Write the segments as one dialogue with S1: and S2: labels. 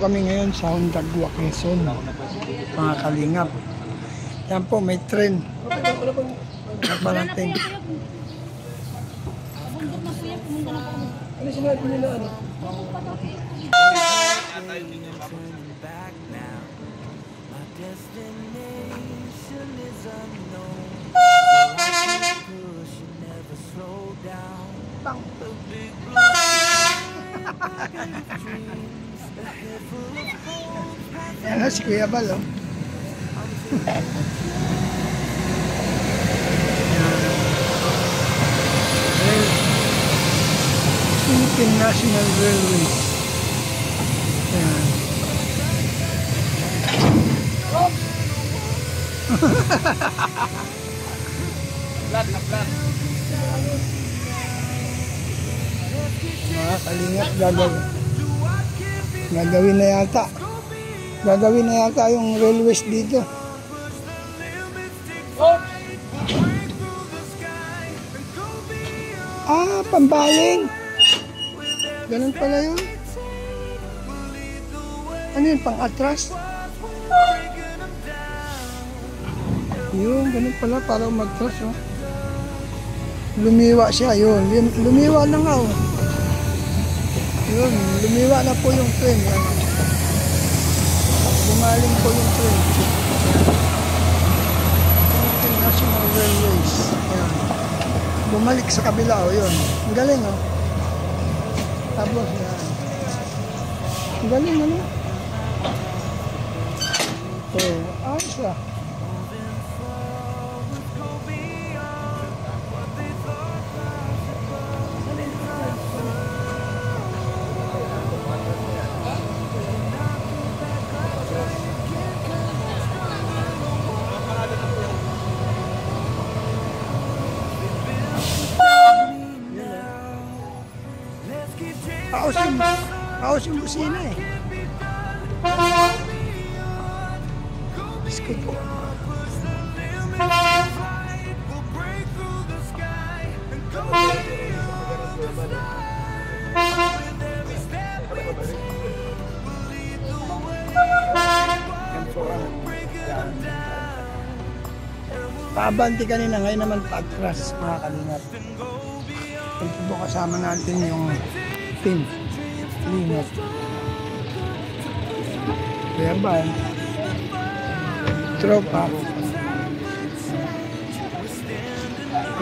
S1: kami ngayon sa Hondagua, Quezon, mga kalingap. Yan po, may tren na parating. Ano sinabi nila? Ano? Yan na si Kuya Bal, oh. Philippine National Railways. Yan.
S2: Flat na flat.
S1: Mga kalingap, gagawin na yata. Gagawin na yata yung railways dito. Ah, pambaling. Ganun pala yun. Ano yun, pang-atras? Yun, ganun pala, para mag-atras, oh. Lumiwa siya, yun. Lumiwa na nga, oh. Yun, lumiwa na po yung train. Yan. Bumaling po yung train. Philippine National Railways. Yan. Bumalik sa kabila, oh, yun. Ang galing, oh. Tapos, yan. Ang galing, ano? Oh, ayos, ah. Paos yung busina, eh. Bisko po. Pabanti kanina, ngayon naman pag-crash, mga kalingap. Ito po kasama natin yung team. Lingap. Kaya ba? Tropa.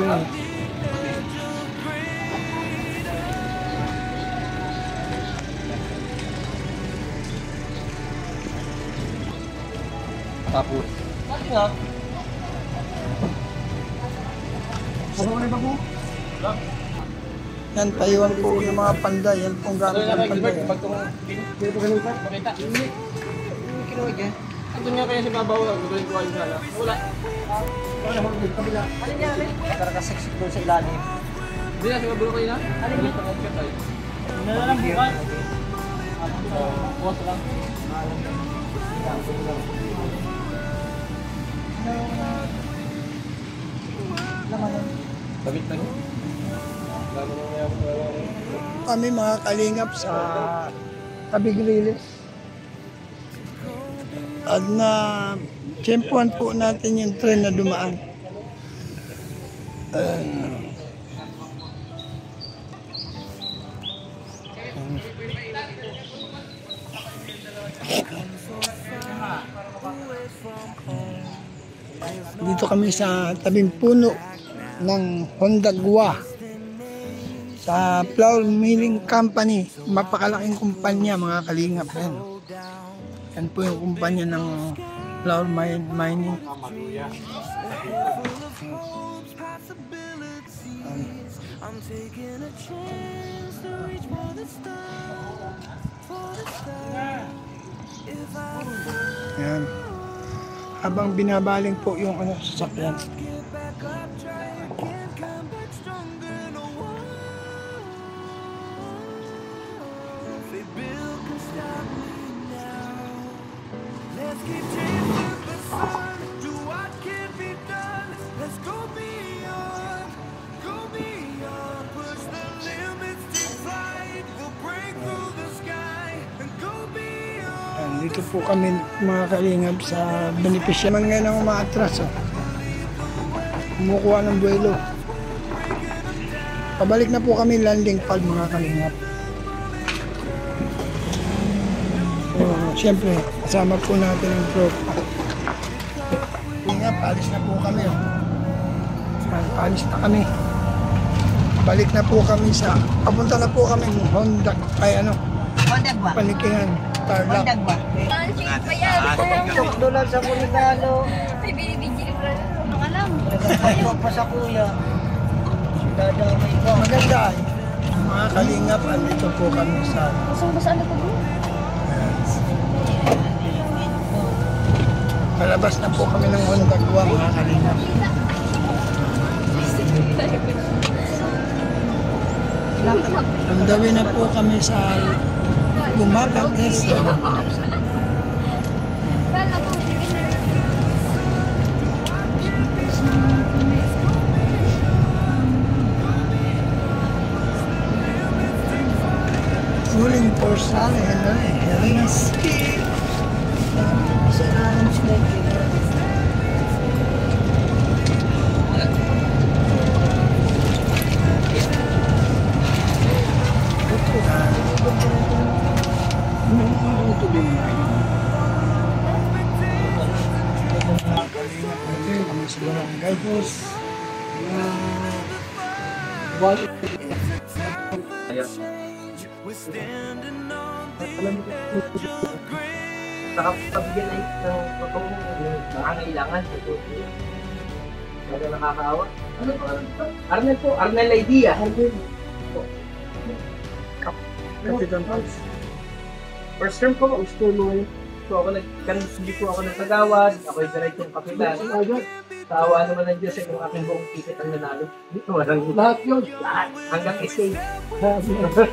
S1: Yun.
S2: Tapos. Bakit nga? Ano ba ba po?
S1: Yan, tayuan po yung mga panday. Yan pong gamit ng panday.
S2: Dito ka ganun ka? Makita? Hindi. Kinuwag eh. Andun nga kaya sa babaw. Gagawin ko kayo sana. Wala. Wala naman dito. Kabila. Alin niya? Nakarakas-sexy doon sa ilalim. Hindi na. Sa babaw kayo na? Alin niya? Ano na lang bukas? Bukas lang. Babit na yun?
S1: Kami mga kalingap sa Tabing Riles. At na tiyempuan po natin yung tren na dumaan. Dito kami sa tabing puno ng Hondagua sa Flour Milling Company. Mapakalaking kumpanya, mga kalingap. Yan. Yan po yung kumpanya ng flour mining. Yan. Habang binabaling po yung sasakyan. Dito po kami mga kalingap sa benepisya. Man ngayon ang umaatras. Kumukuha ng buwelo. Pabalik na po kami landing pad mga kalingap. So, siyempre, kasama po natin ang tropa. Kalingap, alis na po kami. Alis na kami. Balik na po kami sa, papunta na po kami Honda, ay ano,
S2: Honda ba?
S1: Panikingan, Tarlac.
S2: Honda ba? $2 sa Puligalo.
S3: May binibigyan ko lang ng alam.
S2: Nagpapasok pa sa kuya. Dadamay ko.
S1: Maganda. Mga kalingap, andito po kami sa
S3: Basang-basa na ko bro.
S1: palabas na po kami ng Honda Gua mga kalingap. On the way na po kami sa Gumabates. Pulling for Sally Helena Ski.
S2: Sa araw sila.
S1: Kami sa barangay boss.
S2: Nakapagpabigyan na ng pangangailangan. Kaya nakakaawa. Ano po? Arnel po. Arnel Idea.
S1: Kapitan House.
S2: First term ko, gusto mo. So ako hindi po ako nagkagawas. Ako yung direct-yung kapitan. Sa awa naman ng Diyos, yung aking buong ticket ang nanalo. Dito, walang
S1: Lahat yun.
S2: lahat. Hanggang escape.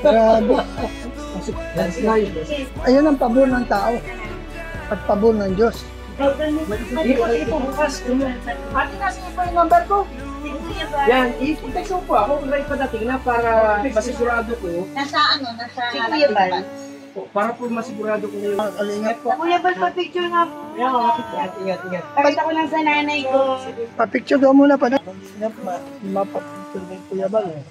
S1: Grabe.
S2: Landslide.
S1: Ayun ang pabor ng tao. Pagpabor ng Diyos.
S2: Hindi ko ito bukas. Pati nasa po yung number ko. Yan, i-text mo po ako kung right padating na para masigurado ko.
S3: Nasa ano? Nasa...
S4: Si Kuya Bal.
S2: Para po masigurado ko yung
S1: Mga kalingap po.
S4: Kuya Bal, pa-picture nga po.
S2: ingat.
S4: Pakita ko lang sa nanay ko.
S1: Pa-picture daw muna pa na. Kalingap, mapapicture kay Kuya Bal eh.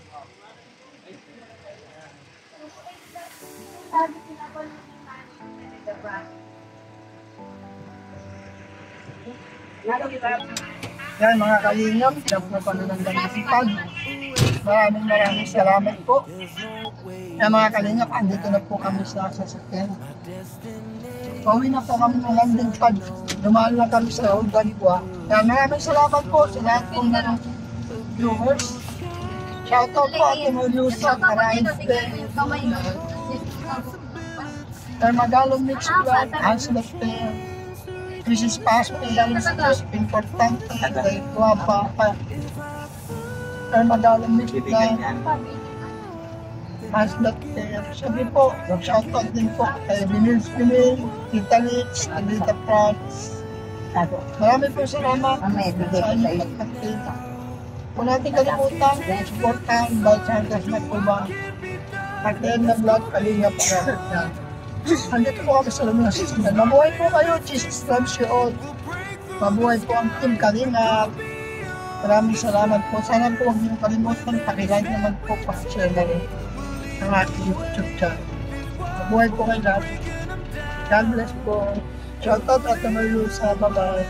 S1: Yan mga kalingap, yan po panunandang masipag. Maraming salamat po. Yan mga kalingap, andito na po kami sa sasakyan. Pauwi na po kami ng landing pad. Dumaan na kami sa Honda. Yan, maraming salamat po sa lahat po ng viewers. Shoutout po at Lusa, Karain, Magalong Mix Club, Hans Lecter, Mrs. Pasco, importante, kay Guapa, Magalong Mix Club, Hans Lecter. Sabi po, shoutout din po kay Binils, Tita Litz, Tita Franz. Marami po salamat sa inyong pagkakita. Kung natin kalimutan, supportan, bawat santas na po ba? Pagkain na vlog, kalingap po. Andito po kami sa Lumina System. Mabuhay po kayo, Jesus loves you all. Mabuhay po ang team Kalingap. Maraming salamat po. Sana po huwag niyo kalimutan, pakilike naman po, pakishare na rin ang aking YouTube channel. Mabuhay po kayo lahat. God bless po. Shoutout at Malusa. Bye-bye.